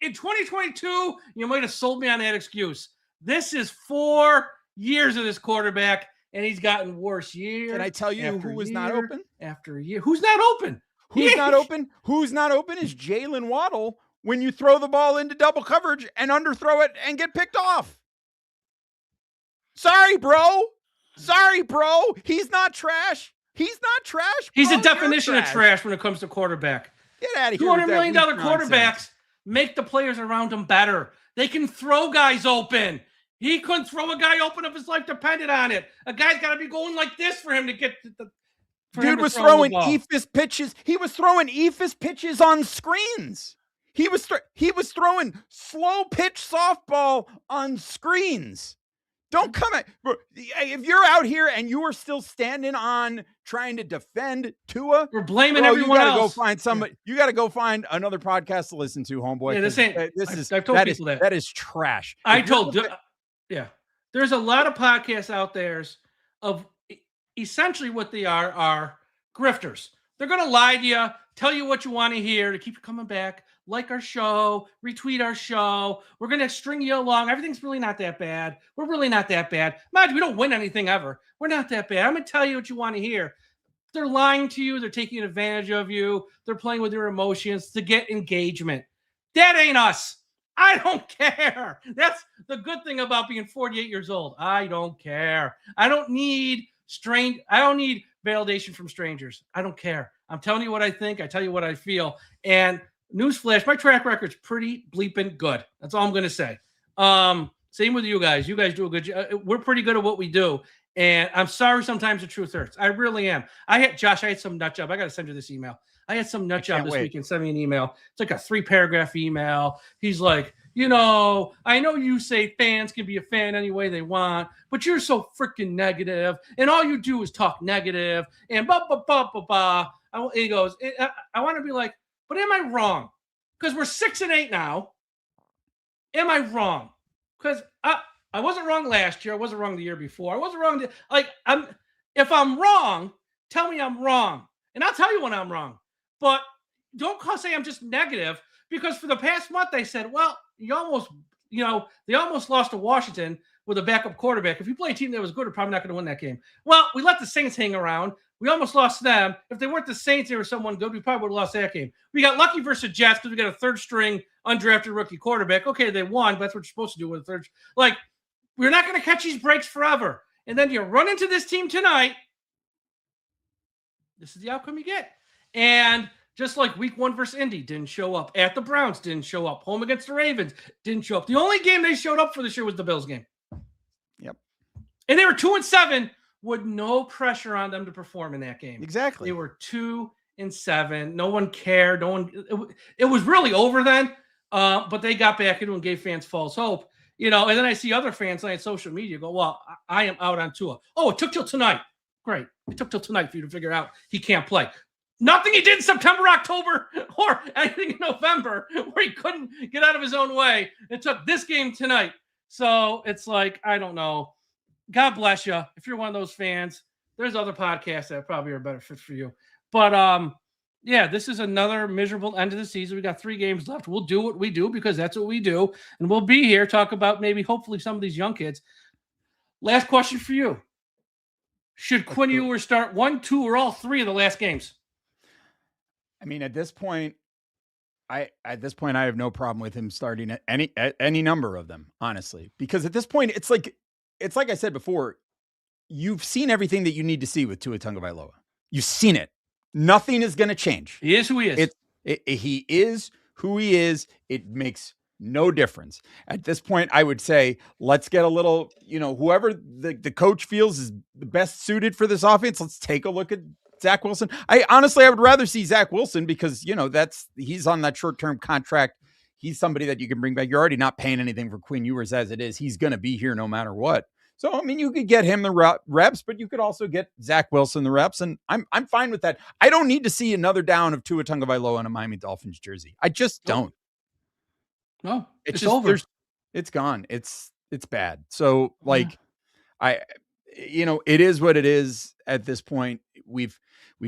in 2022, you might have sold me on that excuse. This is 4 years of this quarterback, and he's gotten worse year. Can I tell you who was not open? After year. Who's not open? Who's not open? Who's not open is Jalen Waddle when you throw the ball into double coverage and underthrow it and get picked off. Sorry, bro. He's not trash. He's a definition of trash when it comes to quarterback. Get out of here. $200 million quarterbacks make the players around him better. They can throw guys open. He couldn't throw a guy open if his life depended on it. A guy's got to be going like this for him to get the. Dude was throwing eephus pitches. He was throwing eephus pitches on screens. He was throwing slow pitch softball on screens. Don't come at, if you're out here and you are still standing on trying to defend Tua, we're blaming everyone else. You got to go find somebody. You got to go find another podcast to listen to, homeboy. Yeah, that is trash. There's a lot of podcasts out there of essentially what they are grifters. They're going to lie to you, tell you what you want to hear to keep you coming back. Like our show, retweet our show. We're going to string you along. Everything's really not that bad. We're really not that bad. Mind you, we don't win anything ever. We're not that bad. I'm going to tell you what you want to hear. They're lying to you. They're taking advantage of you. They're playing with your emotions to get engagement. That ain't us. I don't care. That's the good thing about being 48 years old. I don't care. I don't need validation from strangers. I don't care. I'm telling you what I think. I tell you what I feel. And newsflash, my track record's pretty bleeping good. That's all I'm going to say. Same with you guys. You guys do a good job. We're pretty good at what we do. And I'm sorry sometimes the truth hurts. I really am. I had some nut job. I got to send you this email. I had some nut job this weekend send me an email. It's like a 3-paragraph email. He's like, I know you say fans can be a fan any way they want, but you're so freaking negative, and all you do is talk negative, and blah, blah, blah, blah, blah. He goes, I want to be like, but am I wrong? Because we're 6-8 now. Am I wrong? Because I wasn't wrong last year. I wasn't wrong the year before. I wasn't wrong. If I'm wrong, tell me I'm wrong. And I'll tell you when I'm wrong. But don't say I'm just negative, because for the past month they said, well, they almost lost to Washington with a backup quarterback. If you play a team that was good, we're probably not going to win that game. Well, we let the Saints hang around. We almost lost them. If they weren't the Saints, they were someone good, we probably would have lost that game. We got lucky versus Jets because we got a third-string undrafted rookie quarterback. Okay, they won, but that's what you're supposed to do with a third. We're not going to catch these breaks forever. And then you run into this team tonight. This is the outcome you get. And just like week 1 versus Indy didn't show up. At the Browns didn't show up. Home against the Ravens didn't show up. The only game they showed up for this year was the Bills game. Yep. And they were 2-7 with no pressure on them to perform in that game. Exactly. They were 2-7. No one cared. It was really over then. But they got back into and gave fans false hope. And then I see other fans on social media go, well, I am out on Tua. Oh, it took till tonight. Great. It took till tonight for you to figure out he can't play. Nothing he did in September, October, or anything in November where he couldn't get out of his own way. It took this game tonight. So it's like, I don't know. God bless you. If you're one of those fans, there's other podcasts that probably are a better fit for you. But this is another miserable end of the season. We got 3 games left. We'll do what we do because that's what we do. And we'll be here, talk about hopefully some of these young kids. Last question for you. Should Quinn Ewers start 1, 2, or all 3 of the last games? I mean, at this point, I have no problem with him starting at any number of them, honestly, because at this point, it's like I said before, you've seen everything that you need to see with Tua Tagovailoa. You've seen it. Nothing is going to change. He is who he is. He is who he is. It makes no difference. At this point, I would say, let's get a little, whoever the coach feels is the best suited for this offense. Let's take a look at Zach Wilson. I would rather see Zach Wilson because, he's on that short-term contract. He's somebody that you can bring back. You're already not paying anything for Quinn Ewers as it is. He's going to be here no matter what. So, I mean, you could get him the reps, but you could also get Zach Wilson the reps, and I'm fine with that. I don't need to see another down of Tua Tagovailoa in a Miami Dolphins jersey. I just don't. No, it's just, over. It's gone. It's bad. So like, it is what it is at this point. We've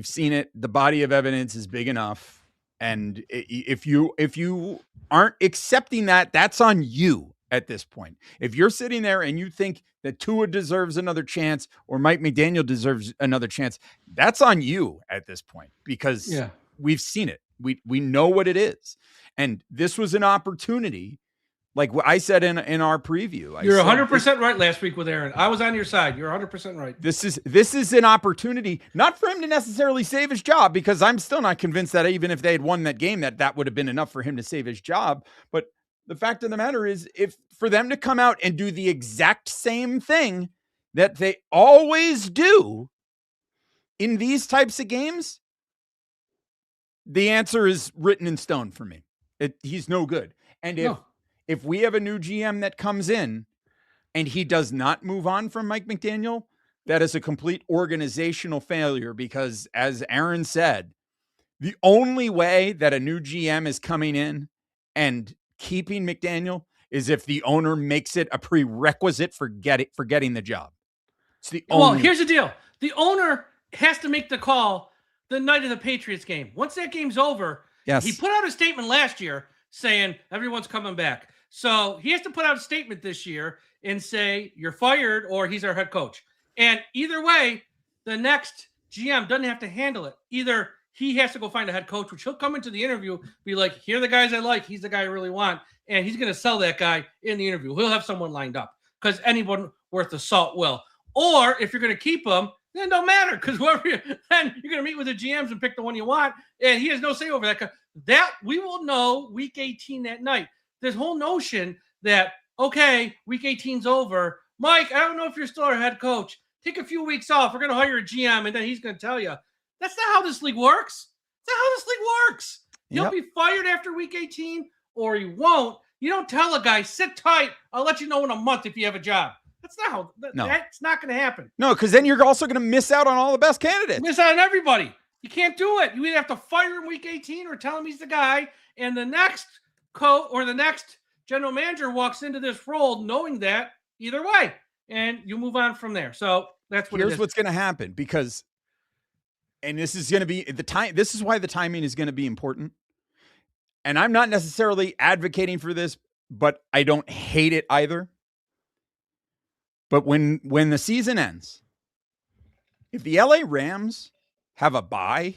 seen it. The body of evidence is big enough. And if you aren't accepting that, that's on you at this point. If you're sitting there and you think that Tua deserves another chance or Mike McDaniel deserves another chance, that's on you at this point, because we've seen it. We know what it is. And this was an opportunity. Like what I said in our preview. You're 100% right last week with Aaron. I was on your side. You're 100% right. This is an opportunity, not for him to necessarily save his job, because I'm still not convinced that even if they had won that game, that would have been enough for him to save his job. But the fact of the matter is, if for them to come out and do the exact same thing that they always do in these types of games, the answer is written in stone for me. He's no good. And if we have a new GM that comes in and he does not move on from Mike McDaniel, that is a complete organizational failure, because as Aaron said, the only way that a new GM is coming in and keeping McDaniel is if the owner makes it a prerequisite for getting the job. It's the only. Well, here's the deal. The owner has to make the call the night of the Patriots game. Once that game's over, he put out a statement last year saying everyone's coming back. So he has to put out a statement this year and say, you're fired or he's our head coach. And either way, the next GM doesn't have to handle it. Either he has to go find a head coach, which he'll come into the interview, be like, here are the guys I like. He's the guy I really want. And he's going to sell that guy in the interview. He'll have someone lined up, because anyone worth the salt will. Or if you're going to keep him, then it don't matter, because then you're going to meet with the GMs and pick the one you want. And he has no say over that. That we will know week 18 that night. This whole notion that, okay, week 18's over. Mike, I don't know if you're still our head coach. Take a few weeks off. We're going to hire a GM, and then he's going to tell you. That's not how this league works. That's not how this league works. You'll be fired after week 18, or you won't. You don't tell a guy, sit tight. I'll let you know in a month if you have a job. That's not how. That's not going to happen. No, because then you're also going to miss out on all the best candidates. Miss out on everybody. You can't do it. You either have to fire him week 18 or tell him he's the guy, and the next coach or the next general manager walks into this role knowing that either way, and you move on from there. So that's what. Here's what's going to happen, because, and this is going to be the time. This is why the timing is going to be important. And I'm not necessarily advocating for this, but I don't hate it either. But when the season ends, if the LA Rams have a bye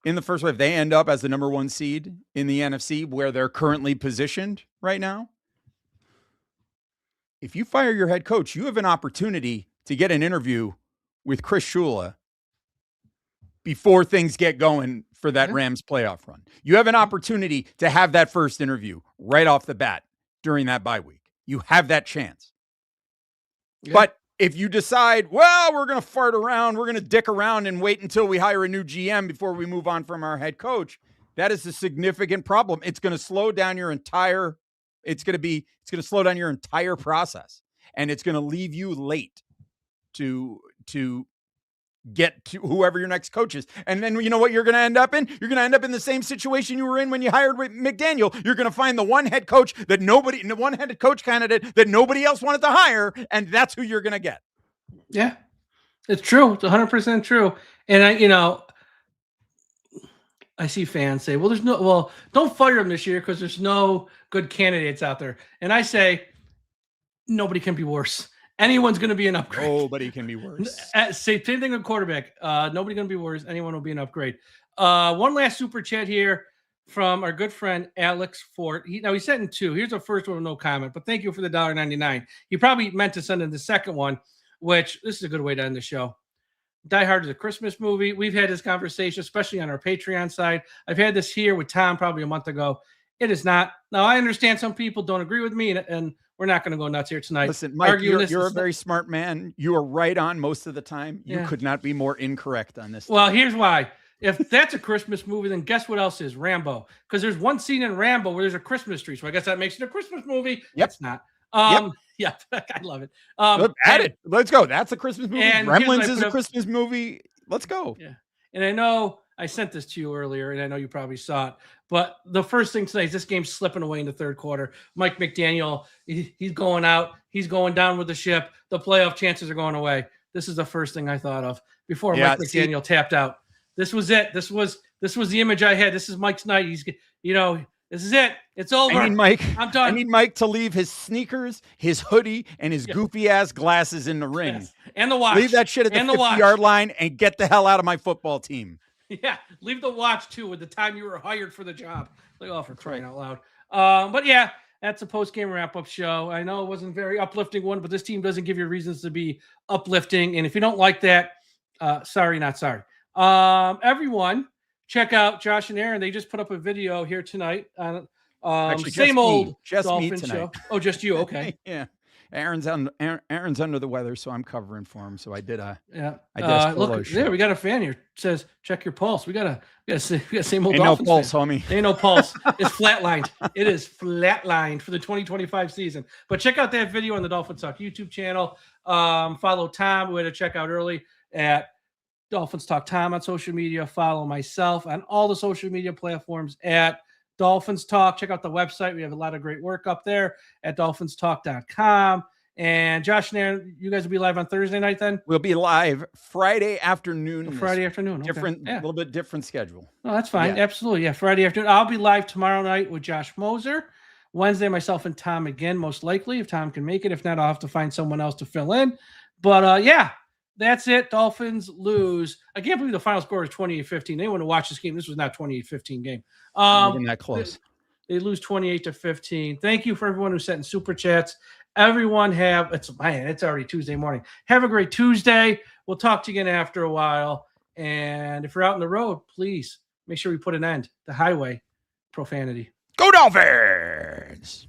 in the first wave, they end up as the number 1 seed in the NFC, where they're currently positioned right now. If you fire your head coach, you have an opportunity to get an interview with Chris Shula before things get going for that Rams playoff run. You have an opportunity to have that first interview right off the bat during that bye week. You have that chance. Yeah. But if you decide, well, we're going to fart around, we're going to dick around and wait until we hire a new GM before we move on from our head coach, that is a significant problem. It's going to slow down your entire slow down your entire process, and it's going to leave you late to get to whoever your next coach is. And then you know what you're going to end up in? You're going to end up in the same situation you were in when you hired McDaniel. You're going to find the one head coach candidate that nobody else wanted to hire, and that's who you're going to get. Yeah, it's true. It's 100% true. And I see fans say, don't fire him this year because there's no good candidates out there. And I say, nobody can be worse. Anyone's going to be an upgrade. Nobody can be worse. Same thing with quarterback. Nobody going to be worse. Anyone will be an upgrade. One last super chat here from our good friend Alex Ford. He sent in 2. Here's the first one with no comment, but thank you for the $1.99. He probably meant to send in the second one, which this is a good way to end the show. Die Hard is a Christmas movie. We've had this conversation, especially on our Patreon side. I've had this here with Tom probably a month ago. It is not. Now, I understand some people don't agree with me, and we're not going to go nuts here tonight. Listen, Mike, you're a very smart man. You are right on most of the time. You could not be more incorrect on this. Well, here's why. If that's a Christmas movie, then guess what else is? Rambo. Because there's one scene in Rambo where there's a Christmas tree. So I guess that makes it a Christmas movie. Yep. It's not. Yeah, I love it. Add it. Let's go. That's a Christmas movie. And Gremlins is a Christmas movie. Let's go. Yeah. And I know I sent this to you earlier, and I know you probably saw it. But the first thing tonight is this game's slipping away in the third quarter. Mike McDaniel, he's going out. He's going down with the ship. The playoff chances are going away. This is the first thing I thought of before Mike McDaniel tapped out. This was it. This was the image I had. This is Mike's night. He's, this is it. It's over. I need Mike. I'm done. I need Mike to leave his sneakers, his hoodie, and his goofy ass glasses in the ring. Yes. And the watch. Leave that shit at the 50-yard line and get the hell out of my football team. Yeah, leave the watch too with the time you were hired for the job. Like, oh, for crying out loud. But yeah, that's a post-game wrap-up show. I know it wasn't a very uplifting one, but this team doesn't give you reasons to be uplifting. And if you don't like that, sorry, not sorry. Everyone, check out Josh and Aaron. They just put up a video here tonight on Actually, same old just Dolphins me tonight. show. Oh, just you? Okay. Yeah. Aaron's under the weather, so I'm covering for him. So I did a look show. there. We got a fan here. It says check your pulse. We got same old Ain't Dolphins no pulse, fan. homie. Ain't no pulse. It's flatlined. It is flatlined for the 2025 season. But check out that video on the Dolphins Talk YouTube channel. Follow Tom. We had to check out early at Dolphins Talk Tom on social media. Follow myself on all the social media platforms at Dolphins Talk. Check out the website. We have a lot of great work up there at dolphinstalk.com. And Josh and Aaron, you guys will be live on Thursday night then? We'll be live Friday afternoon. Friday afternoon. Okay. A little bit different schedule. No, that's fine. Yeah. Absolutely. Yeah, Friday afternoon. I'll be live tomorrow night with Josh Moser. Wednesday, myself and Tom again, most likely, if Tom can make it. If not, I'll have to find someone else to fill in. But yeah, that's it. Dolphins lose. I can't believe the final score is 28-15. They want to watch this game. This was not 28-15 game. Not that close. They lose 28-15. Thank you for everyone who sent in super chats. Everyone it's already Tuesday morning. Have a great Tuesday. We'll talk to you again after a while. And if you're out on the road, please make sure we put an end to highway profanity. Go Dolphins!